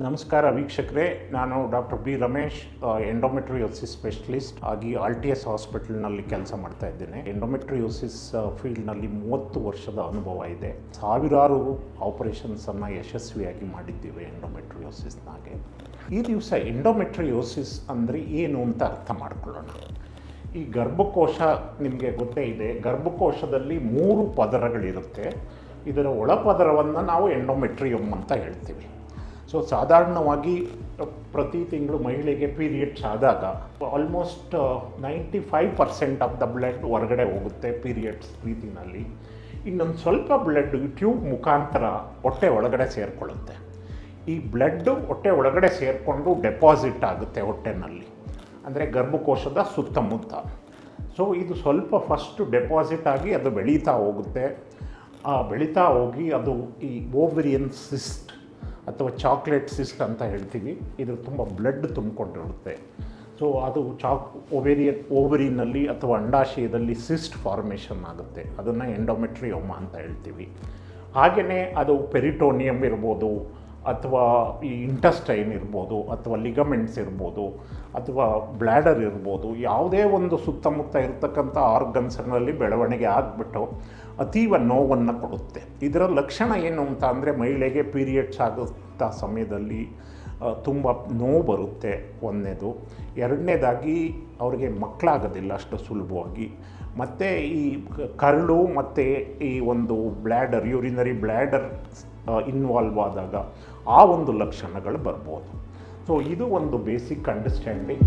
ನಮಸ್ಕಾರ ವೀಕ್ಷಕರೇ, ನಾನು doctor B Ramesh, endometriosis specialist ಆಗಿ RTS ಹಾಸ್ಪಿಟಲ್ನಲ್ಲಿ ಕೆಲಸ ಮಾಡ್ತಾ ಇದ್ದೇನೆ. ಎಂಡೋಮೆಟ್ರಿಯೋಸಿಸ್ ಫೀಲ್ಡ್ನಲ್ಲಿ 30 ವರ್ಷದ ಅನುಭವ ಇದೆ. ಸಾವಿರಾರು ಆಪರೇಷನ್ಸನ್ನು ಯಶಸ್ವಿಯಾಗಿ ಮಾಡಿದ್ದೀವಿ ಎಂಡೋಮೆಟ್ರಿಯೋಸಿಸ್ನಾಗೆ. ಈ ದಿವಸ ಎಂಡೋಮೆಟ್ರಿಯೋಸಿಸ್ ಅಂದರೆ ಏನು ಅಂತ ಅರ್ಥ ಮಾಡ್ಕೊಳ್ಳೋಣ. ಈ ಗರ್ಭಕೋಶ ನಿಮಗೆ ಗೊತ್ತೇ ಇದೆ. ಗರ್ಭಕೋಶದಲ್ಲಿ 3 ಪದರಗಳಿರುತ್ತೆ. ಇದರ ಒಳಪದರವನ್ನು ನಾವು ಎಂಡೋಮೆಟ್ರಿಯಮ್ ಅಂತ ಹೇಳ್ತೀವಿ. ಸೊ ಸಾಧಾರಣವಾಗಿ ಪ್ರತಿ ತಿಂಗಳು ಮಹಿಳೆಗೆ ಪೀರಿಯಡ್ಸ್ ಆದಾಗ ಆಲ್ಮೋಸ್ಟ್ 95% ಆಫ್ ದ ಬ್ಲಡ್ ಹೊರಗಡೆ ಹೋಗುತ್ತೆ ಪೀರಿಯಡ್ಸ್ ರೀತಿಯಲ್ಲಿ. ಇನ್ನೊಂದು ಸ್ವಲ್ಪ ಬ್ಲಡ್ ಟ್ಯೂಬ್ ಮುಖಾಂತರ ಹೊಟ್ಟೆ ಒಳಗಡೆ ಸೇರಿಕೊಳ್ಳುತ್ತೆ. ಈ ಬ್ಲಡ್ಡು ಹೊಟ್ಟೆ ಒಳಗಡೆ ಸೇರಿಕೊಂಡು ಡೆಪಾಸಿಟ್ ಆಗುತ್ತೆ ಹೊಟ್ಟೆನಲ್ಲಿ, ಅಂದರೆ ಗರ್ಭಕೋಶದ ಸುತ್ತಮುತ್ತ. ಸೊ ಇದು ಸ್ವಲ್ಪ ಫಸ್ಟು ಡೆಪಾಸಿಟ್ ಆಗಿ ಅದು ಬೆಳೀತಾ ಹೋಗುತ್ತೆ. ಬೆಳೀತಾ ಹೋಗಿ ಅದು ಈ ಓವರಿಯನ್ ಸಿಸ್ಟ್ ಅಥವಾ ಚಾಕ್ಲೇಟ್ ಸಿಸ್ಟ್ ಅಂತ ಹೇಳ್ತೀವಿ. ಇದು ತುಂಬ ಬ್ಲಡ್ ತುಂಬಿಕೊಂಡಿರುತ್ತೆ. ಸೊ ಅದು ಓವರಿನಲ್ಲಿ ಅಥವಾ ಅಂಡಾಶಯದಲ್ಲಿ ಸಿಸ್ಟ್ ಫಾರ್ಮೇಷನ್ ಆಗುತ್ತೆ. ಅದನ್ನು ಎಂಡೋಮೆಟ್ರಿಯೋಮಾ ಅಂತ ಹೇಳ್ತೀವಿ. ಹಾಗೆಯೇ ಅದು ಪೆರಿಟೋನಿಯಮ್ ಇರ್ಬೋದು, ಅಥವಾ ಈ ಇಂಟೆಸ್ಟೈನ್ ಇರ್ಬೋದು, ಅಥವಾ ಲಿಗಮೆಂಟ್ಸ್ ಇರ್ಬೋದು, ಅಥವಾ ಬ್ಲ್ಯಾಡರ್ ಇರ್ಬೋದು. ಯಾವುದೇ ಒಂದು ಸುತ್ತಮುತ್ತ ಇರತಕ್ಕಂಥ ಆರ್ಗನ್ಸ್ನಲ್ಲಿ ಬೆಳವಣಿಗೆ ಆಗಿಬಿಟ್ಟು ಅತೀವ ನೋವನ್ನು ಕೊಡುತ್ತೆ. ಇದರ ಲಕ್ಷಣ ಏನು ಅಂತ ಅಂದರೆ, ಮಹಿಳೆಗೆ ಪೀರಿಯಡ್ಸ್ ಆಗುತ್ತ ಸಮಯದಲ್ಲಿ ತುಂಬ ನೋವು ಬರುತ್ತೆ, ಒಂದನೇದು. ಎರಡನೇದಾಗಿ ಅವರಿಗೆ ಮಕ್ಕಳಾಗೋದಿಲ್ಲ ಅಷ್ಟು ಸುಲಭವಾಗಿ. ಮತ್ತು ಈ ಕರಳು ಮತ್ತು ಈ ಒಂದು ಬ್ಲ್ಯಾಡರ್, ಯೂರಿನರಿ ಬ್ಲ್ಯಾಡರ್ ಇನ್ವಾಲ್ವ್ ಆದಾಗ ಆ ಒಂದು ಲಕ್ಷಣಗಳು ಬರ್ಬೋದು. ಸೊ ಇದು ಒಂದು ಬೇಸಿಕ್ ಅಂಡರ್ಸ್ಟ್ಯಾಂಡಿಂಗ್.